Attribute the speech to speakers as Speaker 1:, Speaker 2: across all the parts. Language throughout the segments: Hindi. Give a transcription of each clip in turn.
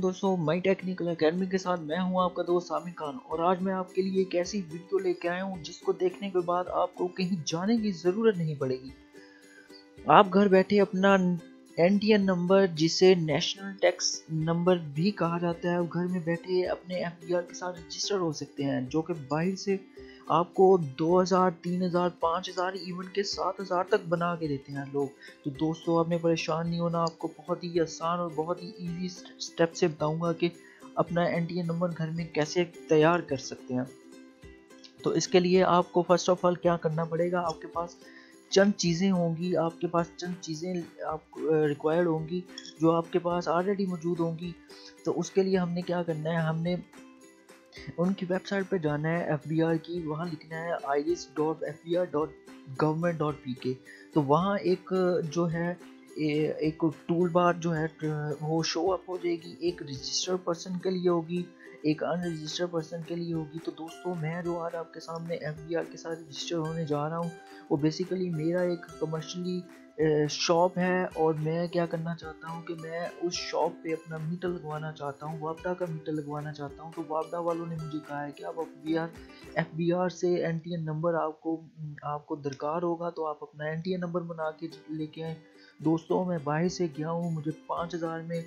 Speaker 1: दोस्तों, माई टेक्निकल एकेडमी के साथ मैं हूं आपका दोस्त आमिर खान। और आज मैं आपके लिए एक ऐसी वीडियो लेके आया हूं जिसको देखने के बाद आपको कहीं जाने की ज़रूरत नहीं पड़ेगी। आप घर बैठे अपना एनटीएन नंबर, जिसे नेशनल टैक्स नंबर भी कहा जाता है, घर में बैठे अपने एफबीआर के साथ रजिस्टर हो सकते हैं, जो कि बाहर से आपको 2000, 3000, 5000, इवन के 7000 तक बना के देते हैं लोग। तो दोस्तों, आपने परेशान नहीं होना। आपको बहुत ही आसान और बहुत ही इजी स्टेप से बताऊंगा कि अपना एनटीएन नंबर घर में कैसे तैयार कर सकते हैं। तो इसके लिए आपको फर्स्ट ऑफ ऑल क्या करना पड़ेगा, आपके पास चंद चीज़ें होंगी, आपके पास चंद चीज़ें आप रिक्वायर्ड होंगी जो आपके पास ऑलरेडी मौजूद होंगी। तो उसके लिए हमने क्या करना है, हमने उनकी वेबसाइट पे जाना है एफबीआर की, वहाँ लिखना है iris.fbr.government.pk। तो वहाँ एक जो है एक टूल बार जो है वो शो अप हो जाएगी। एक रजिस्टर्ड पर्सन के लिए होगी, एक अनरजिस्टर्ड पर्सन के लिए होगी। तो दोस्तों, मैं जो आज आपके सामने एफबीआर के साथ रजिस्टर होने जा रहा हूँ, वो बेसिकली मेरा एक कमर्शियली शॉप है। और मैं क्या करना चाहता हूँ कि मैं उस शॉप पे अपना मीटर लगवाना चाहता हूँ, वापडा का मीटर लगवाना चाहता हूँ। तो वापडा वालों ने मुझे कहा है कि आप एफबीआर से एनटीएन नंबर आपको दरकार होगा, तो आप अपना एनटीएन नंबर बना के लेके आए। दोस्तों, मैं बाहर से गया हूँ, मुझे 5000 में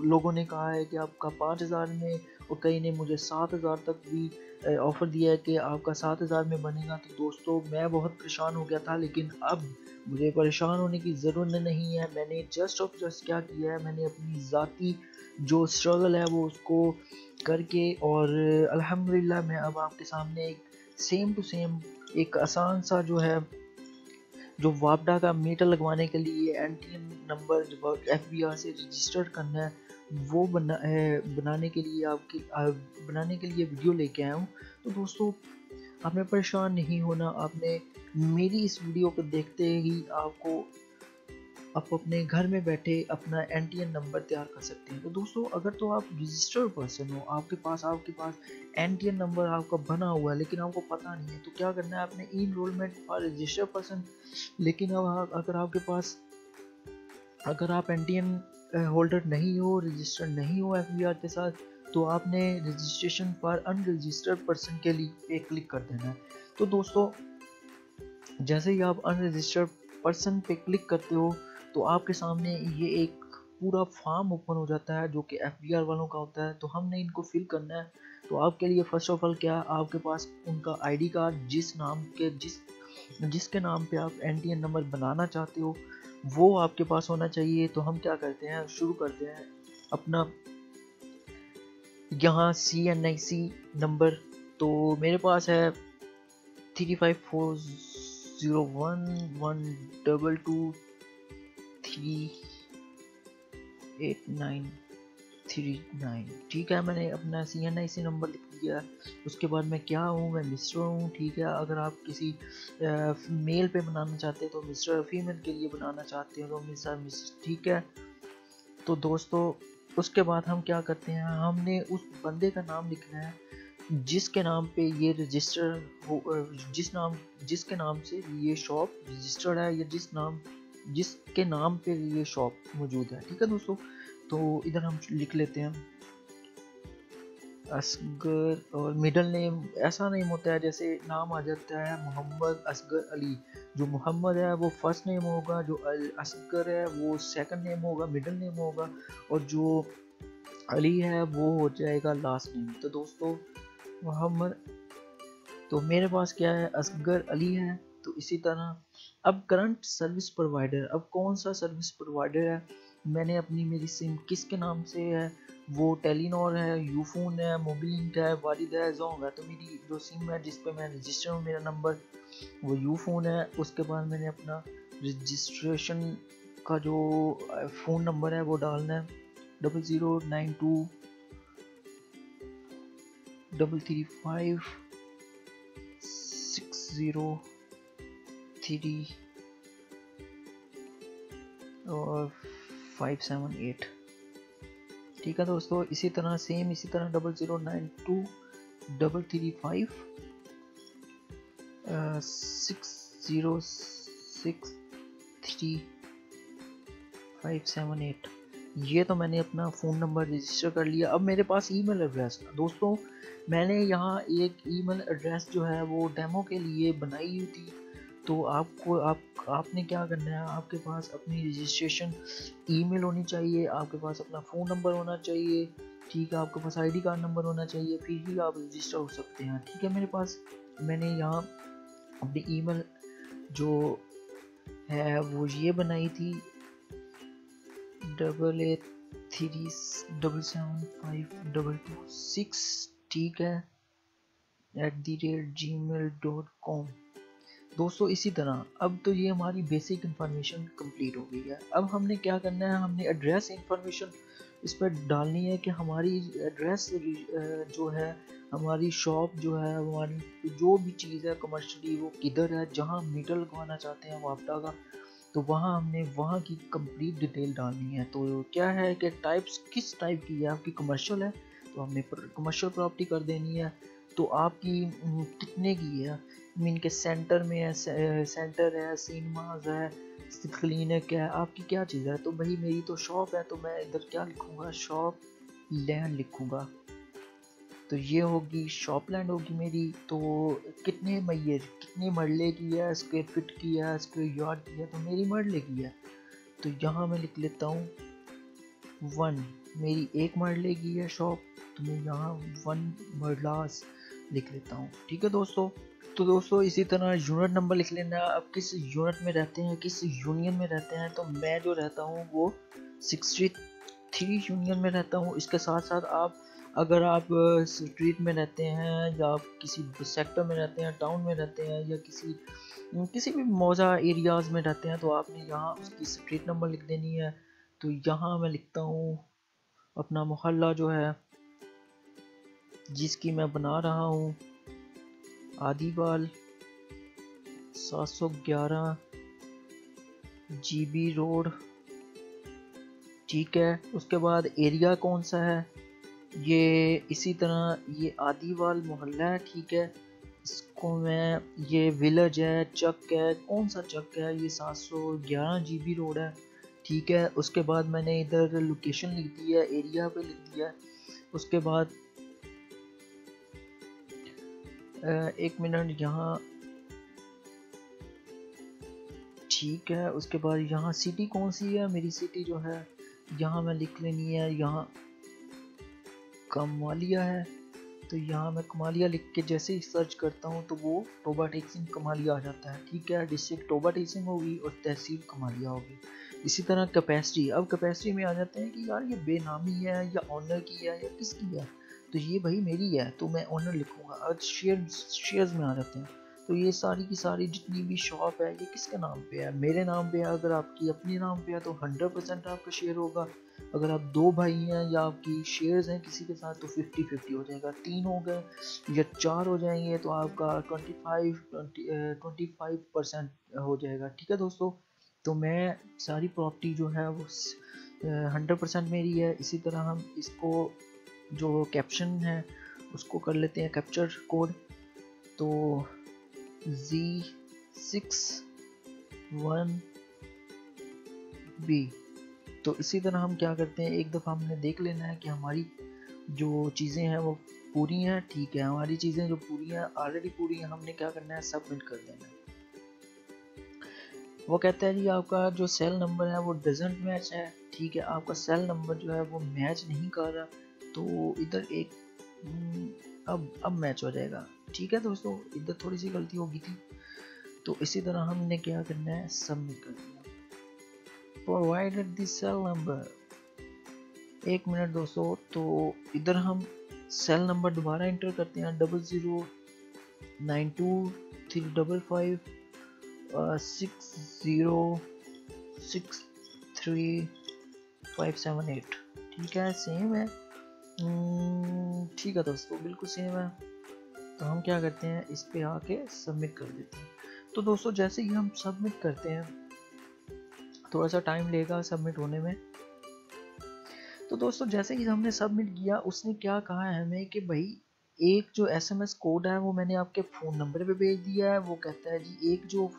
Speaker 1: लोगों ने कहा है कि आपका 5000 में, और कई ने मुझे 7000 तक भी ऑफ़र दिया है कि आपका 7000 में बनेगा। तो दोस्तों, मैं बहुत परेशान हो गया था, लेकिन अब मुझे परेशान होने की ज़रूरत नहीं है। मैंने जस्ट क्या किया है, मैंने अपनी ज़ाती जो स्ट्रगल है वो उसको करके, और अल्हम्दुलिल्लाह मैं अब आपके सामने एक सेम टू सेम एक आसान सा जो है, जो वापडा का मीटर लगवाने के लिए एनटीएन नंबर एफबीआर से रजिस्टर करना है, वो बनाने के लिए बनाने के लिए वीडियो लेके आया हूँ। तो दोस्तों, आपने परेशान नहीं होना। आपने मेरी इस वीडियो को देखते ही आप अपने घर में बैठे अपना एनटीएन नंबर तैयार कर सकते हैं। तो दोस्तों, अगर तो आप रजिस्टर्ड पर्सन हो, आपके पास एनटीएन नंबर आपका बना हुआ है, लेकिन आपको पता नहीं है, तो क्या करना है, आपने ई इनरोलमेंट फॉर रजिस्टर्ड पर्सन। लेकिन अब अगर आप एनटीएन होल्डर नहीं हो, रजिस्टर्ड नहीं हो एफबीआर के साथ, तो आपने रजिस्ट्रेशन फॉर अनरजिस्टर्ड पर्सन के लिए पे क्लिक कर देना है। तो दोस्तों, जैसे ही आप अनरजिस्टर्ड पर्सन पे क्लिक करते हो, तो आपके सामने ये एक पूरा फॉर्म ओपन हो जाता है जो कि एफबीआर वालों का होता है। तो हमने इनको फिल करना है। तो आपके लिए फर्स्ट ऑफ ऑल क्या, आपके पास उनका आईडी कार्ड, जिसके नाम पे आप एनटीएन नंबर बनाना चाहते हो, वो आपके पास होना चाहिए। तो हम क्या करते हैं, शुरू करते हैं अपना यहाँ CNIC नंबर। तो मेरे पास है 354011223839। ठीक है, मैंने अपना CNIC नंबर लिख दिया। उसके बाद मैं क्या हूँ, मैं मिस्टर हूँ। ठीक है, अगर आप किसी मेल पे बनाना चाहते हैं तो मिस्टर, फीमेल के लिए बनाना चाहते हो तो मिस। ठीक है। तो दोस्तों, उसके बाद हम क्या करते हैं, हमने उस बंदे का नाम लिखना है जिसके नाम पे ये रजिस्टर हो, जिसके नाम से ये शॉप रजिस्टर्ड है, या जिसके नाम पे ये शॉप मौजूद है। ठीक है दोस्तों, तो इधर हम लिख लेते हैं असगर, और मिडिल नेम ऐसा नेम होता है जैसे नाम आ जाता है मोहम्मद असगर अली। जो मोहम्मद है वो फर्स्ट नेम होगा, जो असगर है वो सेकंड नेम होगा, मिडिल नेम होगा, और जो अली है वो हो जाएगा लास्ट नेम। तो दोस्तों, मोहम्मद, तो मेरे पास क्या है, असगर अली है। तो इसी तरह अब करंट सर्विस प्रोवाइडर, अब कौन सा सर्विस प्रोवाइडर है, मैंने अपनी मेरी सिम किसके नाम से है, वो टेलीनॉर है, यूफोन है, मोबिलिंक है, वालिद है, जोंग है। तो मेरी जो सिम है जिस पे मैं रजिस्टर हूँ, मेरा नंबर वो यूफोन है। उसके बाद मैंने अपना रजिस्ट्रेशन का जो फ़ोन नंबर है वो डालना है 0092335603 और 578। ठीक है दोस्तों, इसी तरह 0092335603 578। ये तो मैंने अपना फ़ोन नंबर रजिस्टर कर लिया। अब मेरे पास ईमेल एड्रेस दोस्तों, मैंने यहाँ एक ईमेल एड्रेस जो है वो डेमो के लिए बनाई हुई थी। तो आपने क्या करना है, आपके पास अपनी रजिस्ट्रेशन ईमेल होनी चाहिए, आपके पास अपना फ़ोन नंबर होना चाहिए, ठीक है, आपके पास आईडी कार्ड नंबर होना चाहिए, फिर ही आप रजिस्टर हो सकते हैं। ठीक है, मेरे पास मैंने यहाँ अपनी ईमेल जो है वो ये बनाई थी 8837752226, ठीक है, @gmail.com। दोस्तों इसी तरह अब तो ये हमारी बेसिक इन्फॉर्मेशन कंप्लीट हो गई है। अब हमने क्या करना है, हमने एड्रेस इन्फॉर्मेशन इस पर डालनी है कि हमारी एड्रेस जो है, हमारी शॉप जो है, हमारी जो भी चीज़ है कमर्शियली वो किधर है, जहाँ मीटर लगवाना चाहते हैं वापडा का, तो वहाँ हमने वहाँ की कंप्लीट डिटेल डालनी है। तो क्या है कि टाइप्स किस टाइप की है, आपकी कमर्शियल है तो हमने कमर्शियल प्रॉपर्टी कर देनी है। तो आपकी कितने की है, मीन के सेंटर में है, सेंटर है, सिनेमाज है, क्लिनिक है, आपकी क्या चीज़ है। तो भाई मेरी तो शॉप है, तो मैं इधर क्या लिखूँगा, शॉप लैंड लिखूँगा। तो ये होगी शॉप लैंड होगी मेरी। तो कितने मरले की है, स्क्वायर फीट की है, स्क्वायर यार्ड की है, तो मेरी मरले की है। तो यहाँ मैं लिख लेता हूँ 1, मेरी एक मरले की है शॉप, तो मैं यहाँ 1 मरलास लिख लेता हूँ। ठीक है दोस्तों। तो दोस्तों इसी तरह यूनिट नंबर लिख लेना। आप किस यूनिट में रहते हैं, किस यूनियन में रहते हैं, तो मैं जो रहता हूँ वो 63 यूनियन में रहता हूँ। इसके साथ साथ आप अगर आप स्ट्रीट में रहते हैं या आप किसी सेक्टर में रहते हैं, टाउन में रहते हैं, या किसी भी मौजा एरियाज़ में रहते हैं, तो आपने यहाँ उसकी स्ट्रीट नंबर लिख देनी है। तो यहाँ मैं लिखता हूँ अपना मोहल्ला जो है जिसकी मैं बना रहा हूँ, आदिवाल 711 GB रोड, ठीक है। उसके बाद एरिया कौन सा है, ये इसी तरह ये आदिवाल मोहल्ला है, ठीक है। इसको मैं, ये विलेज है, चक है, कौन सा चक है, ये 711 GB रोड है, ठीक है। उसके बाद मैंने इधर लोकेशन लिख दी है, एरिया पे लिख दिया है। उसके बाद एक मिनट यहाँ, ठीक है। उसके बाद यहाँ सिटी कौन सी है, मेरी सिटी जो है यहाँ मैं लिख लेनी है, यहाँ कमालिया है। तो यहाँ मैं कमालिया लिख के जैसे ही सर्च करता हूँ तो वो टोबा टेक्सिंग कमालिया आ जाता है, ठीक है। डिस्ट्रिक्ट टोबा टेक्सिंग होगी और तहसील कमालिया होगी। इसी तरह कैपेसिटी, अब कैपेसिटी में आ जाते हैं कि यार ये बेनामी है या ऑनर की है या किसकी है, तो ये भाई मेरी है तो मैं ऑनर लिखूँगा। अब शेयर्स में आ जाते हैं, तो ये सारी की सारी जितनी भी शॉप है ये किसके नाम पे है, मेरे नाम पे है। अगर आपकी अपने नाम पे है तो 100% आपका शेयर होगा। अगर आप 2 भाई हैं या आपकी शेयर्स हैं किसी के साथ तो 50-50 हो जाएगा। 3 हो गए या 4 हो जाएंगे तो आपका 25% हो जाएगा, ठीक है दोस्तों। तो मैं सारी प्रॉपर्टी जो है वो 100% मेरी है। इसी तरह हम इसको जो कैप्शन है उसको कर लेते हैं कैप्चर कोड। तो Z61B। तो इसी तरह हम क्या करते हैं, एक दफ़ा हमने देख लेना है कि हमारी जो चीज़ें हैं वो पूरी हैं, ठीक है। हमारी चीज़ें जो पूरी हैं, ऑलरेडी पूरी हैं, हमने क्या करना है, सबमिट कर देना है। वो कहता है जी आपका जो सेल नंबर है वो डजंट मैच है, ठीक है। आपका सेल नंबर जो है वो मैच नहीं कर रहा, तो इधर एक अब मैच हो जाएगा, ठीक है दोस्तों। इधर थोड़ी सी गलती हो गई थी, तो इसी तरह हमने क्या करना है, सबमिट कर दिया। प्रोवाइडेड दिस सेल नंबर, एक मिनट दोस्तों। तो इधर हम सेल नंबर दोबारा इंटर करते हैं 0092356358, ठीक है, सेम है। ठीक है दोस्तों, बिल्कुल सेम है। तो हम क्या करते हैं, इस पे आके सबमिट कर देते हैं। तो दोस्तों जैसे ही हम सबमिट करते हैं, थोड़ा सा टाइम लेगा सबमिट होने में। तो दोस्तों जैसे ही हमने सबमिट किया, उसने क्या कहा है हमें कि भाई एक जो एसएमएस कोड है वो मैंने आपके फ़ोन नंबर पे भेज दिया है। वो कहता है जी एक जो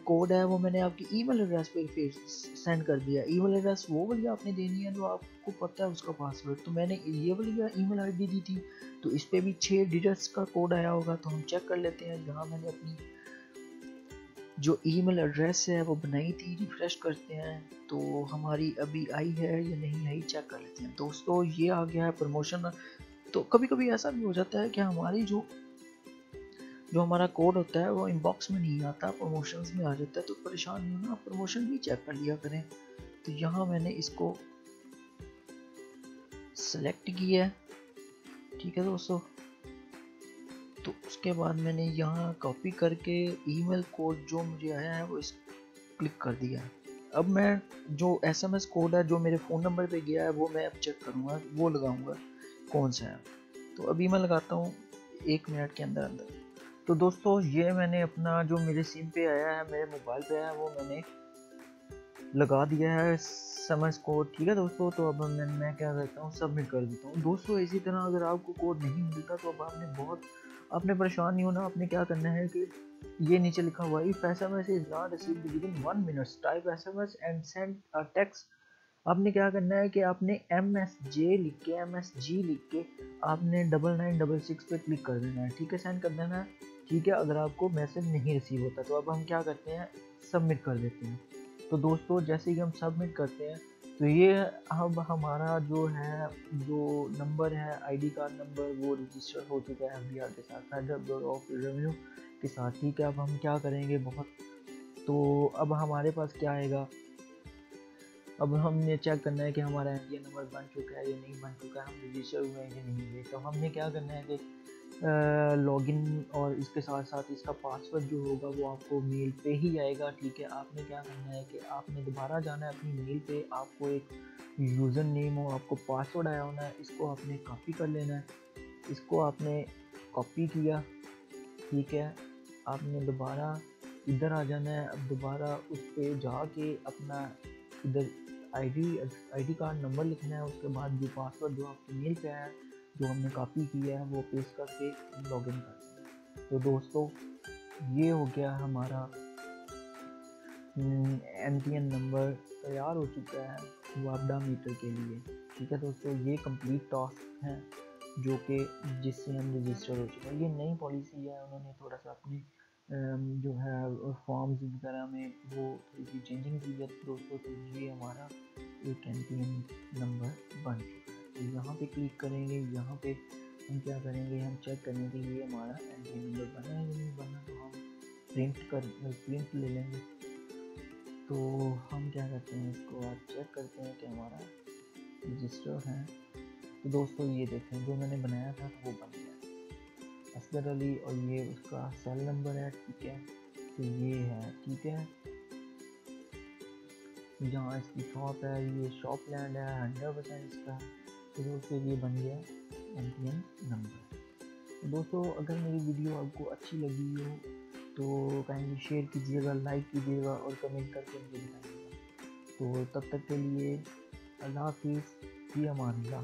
Speaker 1: कोड है वो मैंने आपकी ईमेल एड्रेस पे सेंड कर दिया। ईमेल एड्रेस वो वाली आपने देनी है जो आपको पता है उसका पासवर्ड। तो मैंने ये वाली ईमेल आईडी दी थी, तो इस पे भी 6 डिजिट्स का कोड आया होगा। तो हम चेक कर लेते हैं। यहाँ मैंने अपनी जो ईमेल एड्रेस है वो बनाई थी, रिफ्रेश करते हैं तो हमारी अभी आई है या नहीं आई, चेक कर लेते हैं। दोस्तों ये आ गया है प्रमोशन। तो कभी कभी ऐसा भी हो जाता है कि हमारी जो जो हमारा कोड होता है वो इनबॉक्स में नहीं आता, प्रमोशंस में आ जाता है। तो परेशान नहीं होना, प्रमोशन भी चेक कर लिया करें। तो यहाँ मैंने इसको सेलेक्ट किया है, ठीक है दोस्तों। तो उसके बाद मैंने यहाँ कॉपी करके ईमेल कोड जो मुझे आया है वो इस क्लिक कर दिया। अब मैं जो एसएमएस कोड है जो मेरे फ़ोन नंबर पे गया है वो मैं अब चेक करूँगा, वो लगाऊंगा कौन सा है। तो अभी मैं लगाता हूँ 1 मिनट के अंदर अंदर। तो दोस्तों ये मैंने अपना जो मेरे सिम पे आया है, मेरे मोबाइल पे आया है, वो मैंने लगा दिया है एसएमएस कोड, ठीक है दोस्तों। तो अब मैं क्या करता हूँ, सबमिट कर देता हूँ। दोस्तों इसी तरह अगर आपको कोड नहीं मिलता तो अब आपने परेशान नहीं होना। आपने क्या करना है कि ये नीचे लिखा हुआ if SMS is not received within 1 minute type SMS and send a text. आपने क्या करना है कि आपने MSG लिख के आपने 9966 पे क्लिक कर देना है, ठीक है, सेंड कर देना है, ठीक है। अगर आपको मैसेज नहीं रिसीव होता तो अब हम क्या करते हैं, सबमिट कर देते हैं। तो दोस्तों जैसे ही हम सबमिट करते हैं तो ये अब हमारा जो है, जो नंबर है आईडी कार्ड नंबर, वो रजिस्टर हो चुका है एफबीआर के साथ, फेडरल ब्यूरो ऑफ रेवेन्यू के साथ, ठीक है। अब हम क्या करेंगे, तो अब हमारे पास क्या आएगा, अब हमने चेक करना है कि हमारा एनटीएन नंबर बन चुका है या नहीं बन चुका है, हम रजिस्टर हुए हैं या नहीं हुए। तो हमने क्या करना है कि लॉगिन और इसके साथ साथ इसका पासवर्ड जो होगा वो आपको मेल पे ही आएगा, ठीक है। आपने क्या करना है कि आपने दोबारा जाना है अपनी मेल पे, आपको एक यूज़र नेम हो, आपको पासवर्ड आया होना है, इसको आपने कॉपी कर लेना है। इसको आपने कॉपी किया, ठीक है। आपने दोबारा इधर आ जाना है। अब दोबारा उस पर जाके अपना इधर आईडी कार्ड नंबर लिखना है। उसके बाद जो पासवर्ड जो आपकी मेल पे आया है, जो हमने कॉपी किया है, वो पेस्ट करके लॉगिन कर दें। तो दोस्तों ये हो गया हमारा एमटीएन नंबर तैयार हो चुका है वापडा मीटर के लिए, ठीक है दोस्तों। ये कंप्लीट टास्क है जो कि जिससे हम रजिस्टर हो चुके हैं। ये नई पॉलिसी है, उन्होंने थोड़ा सा अपनी जो है फॉर्म्स वगैरह में वो थोड़ी सी चेंजिंग की है दोस्तों। तो ये हमारा एक एमटीएन नंबर बन चुका है। तो यहाँ पे क्लिक करेंगे, यहाँ पे हम क्या करेंगे, हम चेक करेंगे कि ये हमारा एमटीएन नंबर बना है या नहीं बना। तो हम प्रिंट ले लेंगे। तो हम क्या करते हैं, इसको आप चेक करते हैं कि हमारा रजिस्टर है। तो दोस्तों ये देखें, जो मैंने बनाया था वो बन गया असगर अली, और ये उसका सेल नंबर है, ठीक है। तो ये है, ठीक है। जहाँ इसकी शॉप है, ये शॉप लैंड है 100% इसका। तो दोस्तों ये बन गया एमटीएन नंबर। तो दोस्तों अगर मेरी वीडियो आपको अच्छी लगी हो तो काइंडली शेयर कीजिएगा, लाइक कीजिएगा और कमेंट करके मुझे बताइएगा। तो तब तक के लिए अल्लाह हाफिज़, फ़ी अमान अल्लाह।